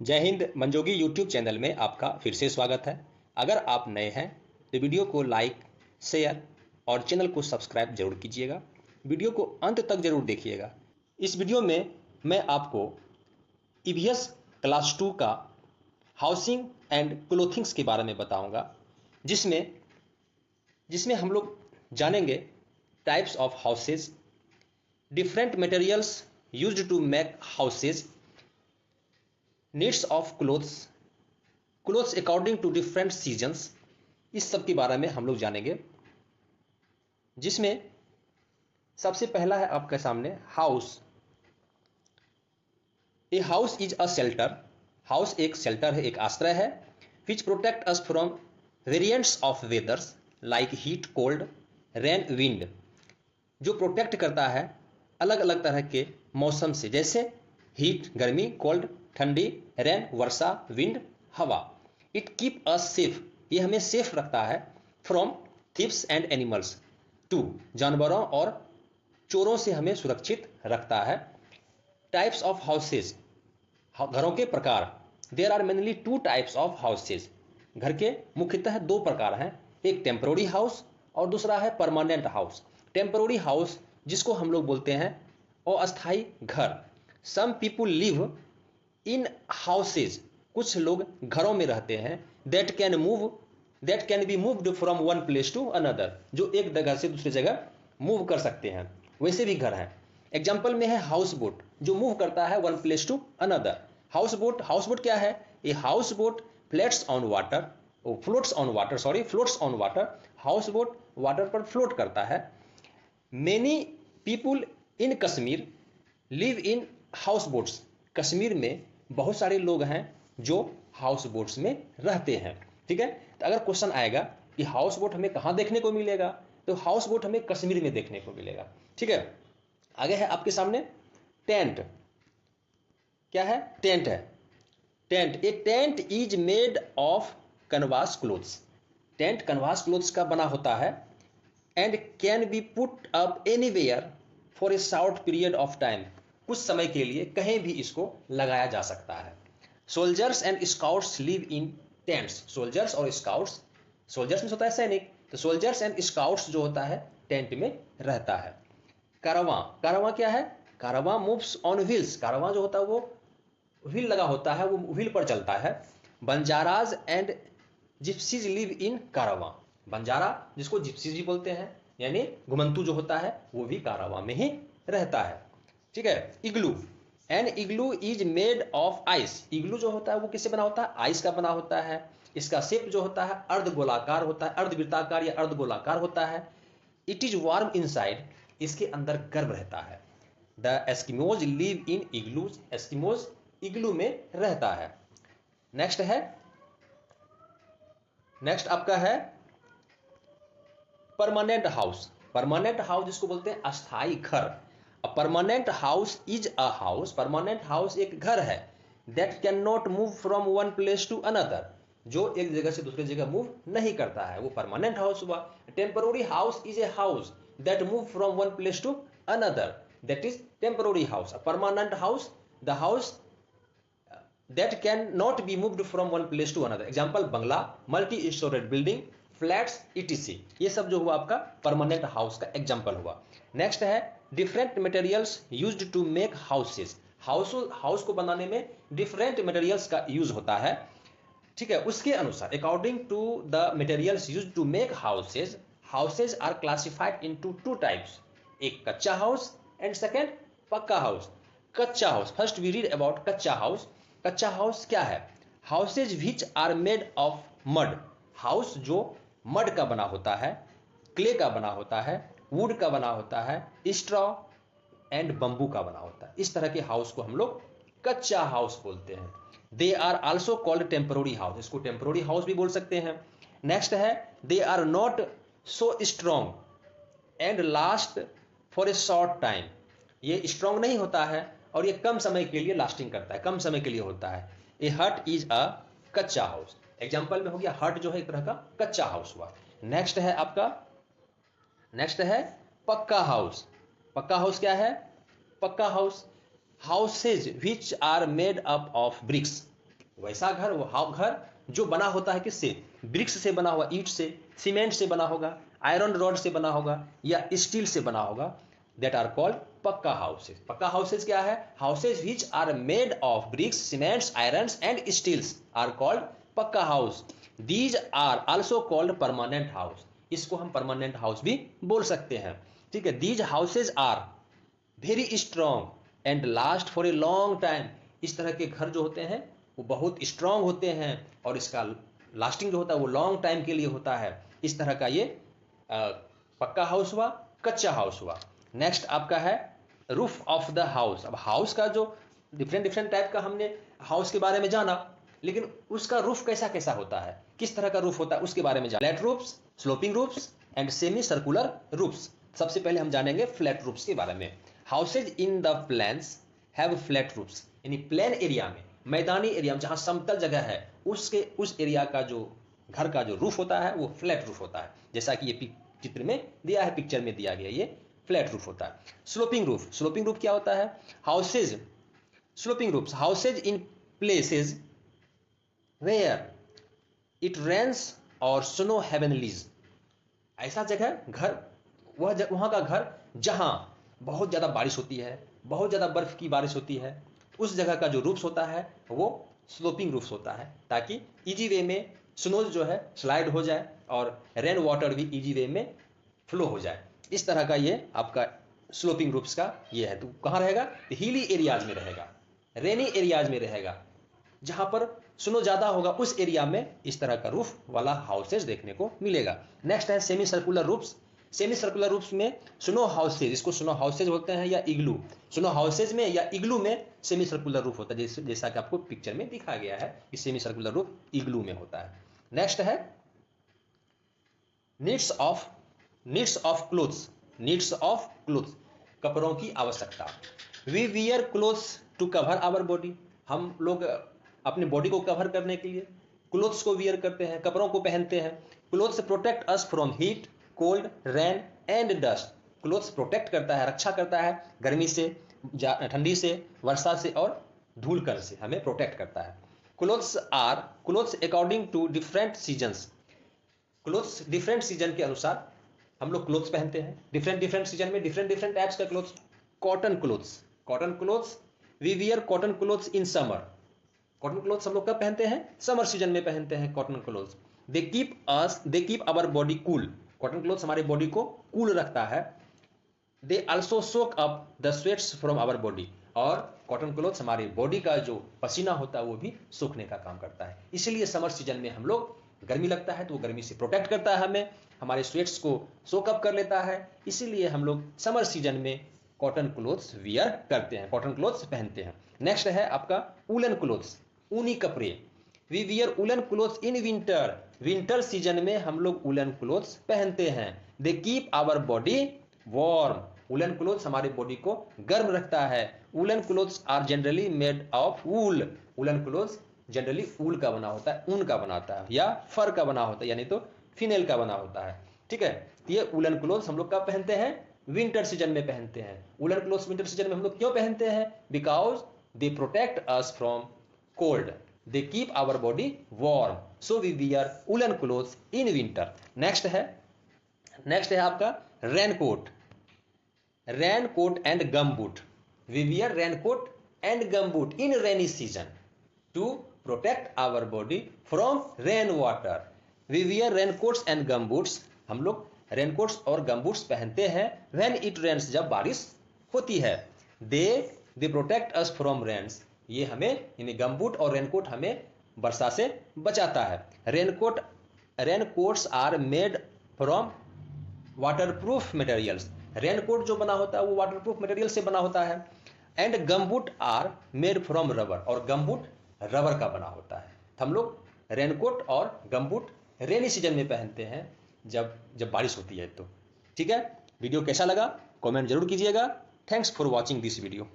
जय Hind. मंजोगी YouTube channel में आपका फिर से स्वागत है। अगर आप नए हैं तो वीडियो को लाइक, शेयर और चैनल को सब्सक्राइब जरूर कीजिएगा। वीडियो को अंत तक जरूर देखिएगा। इस वीडियो में मैं आपको ईवीएस क्लास 2 का हाउसिंग एंड क्लोथिंग्स के बारे में बताऊंगा, जिसमें जिसमें हम लोग जानेंगे types of houses, different materials used to make houses, needs of clothes according to different seasons. इस सब के बारे में हम लोग जानेंगे, जिसमें सबसे पहला है आपके सामने house. A house is a shelter. House एक शेल्टर है, एक आश्रय है, विच protect us from variants of वेदर्स like heat, cold, rain, wind. जो प्रोटेक्ट करता है अलग अलग तरह के मौसम से, जैसे हीट गर्मी, कोल्ड ठंडी, रेन वर्षा, विंड हवा। It keep us safe. ये हमें सेफ रखता है from thieves and animals. To, जानवरों और चोरों से हमें सुरक्षित रखता है। टाइप्स ऑफ हाउसेज, घरों के प्रकार। There are mainly two types of houses. घर के मुख्यतः दो प्रकार हैं, एक टेम्पररी हाउस और दूसरा है परमानेंट हाउस। टेम्पररी हाउस जिसको हम लोग बोलते हैं अस्थायी घर। Some people live in houses, कुछ लोग घरों में रहते हैं, that can be moved from one place to another, जो एक जगह से दूसरी जगह मूव कर सकते हैं, वैसे भी घर हैं। एग्जाम्पल में है हाउस बोट, जो मूव करता है one place to another. House boat क्या है? A house boat floats on water. House boat water पर फ्लोट करता है। Many people in Kashmir live in house boats. Kashmir में बहुत सारे लोग हैं जो हाउस बोट्स में रहते हैं। ठीक है, तो अगर क्वेश्चन आएगा कि हाउस बोट हमें कहाँ देखने को मिलेगा, तो हाउस बोट हमें कश्मीर में देखने को मिलेगा। ठीक है, आगे है आपके सामने टेंट। क्या है? टेंट है। Tent, A tent is made of canvas clothes. Tent canvas clothes का बना होता है and can be put up anywhere for a short period of time. कुछ समय के लिए कहीं भी इसको लगाया जा सकता है। Soldiers and scouts live in tents. Soldiers और स्काउट्स, सोल्जर्स में होता है सैनिक, तो सोल्जर्स एंड स्काउट्स जो होता है टेंट में रहता है। कारवां, कारवां क्या है? कारवां मूव्स ऑन व्हील्स। कारवां जो होता है वो व्हील लगा होता है, वो व्हील पर चलता है। बंजाराज एंड जिप्सीज लिव इन कारवां। बंजारा जिसको जिप्सीज भी बोलते हैं, यानी घुमंतु जो होता है, वो भी कारवां में ही रहता है। ठीक है, igloo. An igloo is made of ice. Igloo जो होता है वो किससे बना होता है? आइस का बना होता है। इसका शेप जो होता है अर्ध गोलाकार होता है, अर्धवृत्ताकार या अर्ध गोलाकार होता है। It is warm inside. इसके अंदर गर्म रहता है। The Eskimos live in igloos. Eskimos igloo में रहता है। नेक्स्ट आपका है परमानेंट हाउस। परमानेंट हाउस जिसको बोलते हैं अस्थायी घर। Permanent house is a house. Permanent house एक घर है that can not move from one place to another, जो एक जगह से दूसरी जगह मूव नहीं करता है, वो परमानेंट हाउस हुआ। Temporary house is a house that move from one place to another, that is temporary house. Permanent house, the house that cannot be moved from one place to another। Example बंगला, multi storeyed building, flats etc। ये सब जो हुआ आपका permanent house का example हुआ। Next है different materials used to make houses. House को बनाने में डिफरेंट मटेरियल्स का यूज होता है। ठीक है, उसके अनुसार according to the materials used to make houses, houses are classified into two types. एक कच्चा हाउस एंड सेकेंड पक्का हाउस। कच्चा house, first we read about कच्चा हाउस। कच्चा हाउस क्या है? Houses which are made of mud. House जो mud का बना होता है, क्ले का बना होता है, वुड का बना होता है, स्ट्रॉ एंड बंबू का बना होता है। इस तरह के हाउस को हम लोग कच्चा हाउस बोलते हैं। They are also called temporary house. इसको टेम्पररी हाउस भी बोल सकते हैं। नेक्स्ट है they are not so strong and last for a short time. ये स्ट्रॉन्ग नहीं होता है और ये कम समय के लिए लास्टिंग करता है, कम समय के लिए होता है। ए हट इज अ कच्चा हाउस। एग्जाम्पल में हो गया हट जो है एक तरह का कच्चा हाउस हुआ। नेक्स्ट है पक्का हाउस। पक्का हाउस क्या है? पक्का house houses which are made up of bricks. वैसा घर, वो घर जो बना होता है किससे, ब्रिक्स से बना हुआ, ईंट से, सीमेंट से बना होगा, आयरन रॉड से बना होगा या स्टील से बना होगा, that are called pucca houses. Pucca houses क्या है, houses which are made of bricks, cements, irons and steels are called pucca house. These are also called permanent house, इसको हम परमानेंट हाउस भी बोल सकते हैं, ठीक है। These houses are very strong and last for a long time, इस तरह के घर जो होते हैं वो बहुत स्ट्रांग होते हैं और इसका लास्टिंग जो होता है वो लॉन्ग टाइम के लिए होता है। इस तरह का ये पक्का हाउस हुआ, कच्चा हाउस हुआ। नेक्स्ट आपका है रूफ ऑफ द हाउस। अब हाउस का जो डिफरेंट टाइप का हमने हाउस के बारे में जाना, लेकिन उसका रूफ कैसा कैसा होता है, किस तरह का रूफ होता है उसके बारे में जाना। Flat roofs, sloping roofs and semi circular roofs. सबसे पहले हम जानेंगे फ्लैट रूफ्स के बारे में। Houses in the plains have flat roofs, यानी प्लेन एरिया में, मैदानी एरिया में जहां समतल जगह है, उस एरिया का जो घर का जो रूफ होता है वो फ्लैट रूफ होता है, जैसा कि ये चित्र में दिया है, पिक्चर में दिया गया, ये फ्लैट रूफ होता है। स्लोपिंग रूफ, स्लोपिंग रूफ क्या होता है, houses, sloping roofs, houses in places where it rains और स्नो हेवनलीज, ऐसा जगह घर, वहां का घर जहां बहुत ज्यादा बारिश होती है, बहुत ज्यादा बर्फ की बारिश होती है, उस जगह का जो रूफ्स होता है वो स्लोपिंग रूफ्स होता है, ताकि इजी वे में स्नो जो है स्लाइड हो जाए और रेन वाटर भी इजी वे में फ्लो हो जाए। इस तरह का ये आपका स्लोपिंग रूफ्स का ये है। तो कहाँ रहेगा, हिली एरियाज में रहेगा, रेनी एरियाज में रहेगा, जहां पर स्नो ज्यादा होगा उस एरिया में इस तरह का रूफ वाला हाउसेज देखने को मिलेगा। नेक्स्ट है semi circular roofs. Semi circular roofs में स्नो हाउसेज, इसको स्नो हाउसेज बोलते हैं या इग्लू, स्नो हाउसेज में या इग्लू में सेमी सर्कुलर रूफ होता है, जैसा कि आपको पिक्चर में दिखाया गया है कि सेमी सर्कुलर रूफ इग्लू में होता है। नेक्स्ट है needs of clothes, needs of clothes, कपड़ों की आवश्यकता। We wear clothes to cover our body, हम लोग अपने बॉडी को कवर करने के लिए क्लोथ्स को वियर करते हैं, कपड़ों को पहनते हैं। Clothes protect us from heat, cold, rain and dust, clothes protect करता है, रक्षा करता है गर्मी से, ठंडी से, वर्षा से और धूल कण से हमें प्रोटेक्ट करता है। Clothes according to different seasons, clothes different season के अनुसार हम लोग क्लोथ्स पहनते हैं, डिफरेंट सीजन में डिफरेंट टाइप्स का clothes. Cotton clothes we wear cotton clothes in summer, cotton clothes हम लोग कब पहनते हैं, समर सीजन में पहनते हैं cotton clothes. They keep our body cool, cotton clothes हमारी बॉडी को कूल रखता है। They also soak up the sweats from our body, और कॉटन क्लोथ्स हमारी बॉडी का जो पसीना होता है वो भी सूखने का काम करता है। इसलिए समर सीजन में हम लोग, गर्मी लगता है तो वो गर्मी से प्रोटेक्ट करता है हमें, हमारे स्वेट्स को सोक अप कर लेता है, इसीलिए हम लोग समर सीजन में कॉटन क्लोथ्स वियर करते हैं, कॉटन क्लोथ्स पहनते हैं। नेक्स्ट है आपका वुलन क्लोथ्स, ऊनी कपड़े। We wear woollen clothes in winter, winter season में हम लोग वुलन क्लोथ्स पहनते हैं। They keep our body warm, woollen clothes हमारी बॉडी को गर्म रखता है। Woollen clothes are generally made of wool, woollen clothes generally wool का बना होता है, ऊन का बना होता है या फर का बना होता है, यानी तो फिनेल का बना होता है, ठीक है। ये वुलन क्लोथ्स हम लोग कब पहनते हैं, विंटर सीजन में पहनते हैं। वुलन क्लोथ्स विंटर सीजन में हम लोग क्यों पहनते हैं, because they protect us from cold, they keep our body warm, so we wear woollen clothes in winter. Next है आपका raincoat, raincoat and gumboot. We wear raincoat and gumboot in rainy season to protect our body from rain water. We wear raincoats and gumboots, हम लोग raincoats और गमबूट्स पहनते हैं when it rains, जब बारिश होती है। They protect us from rains, ये हमें, यानी गमबूट और रेनकोट हमें वर्षा से बचाता है। Raincoats are made from waterproof materials, raincoat जो बना होता है वो वाटरप्रूफ मटेरियल से बना होता है। And gumboot are made from rubber, और गमबूट रबर का बना होता है। हम लोग रेनकोट और गमबूट रेनी सीजन में पहनते हैं, जब बारिश होती है तो, ठीक है। वीडियो कैसा लगा कमेंट जरूर कीजिएगा। Thanks for watching this video.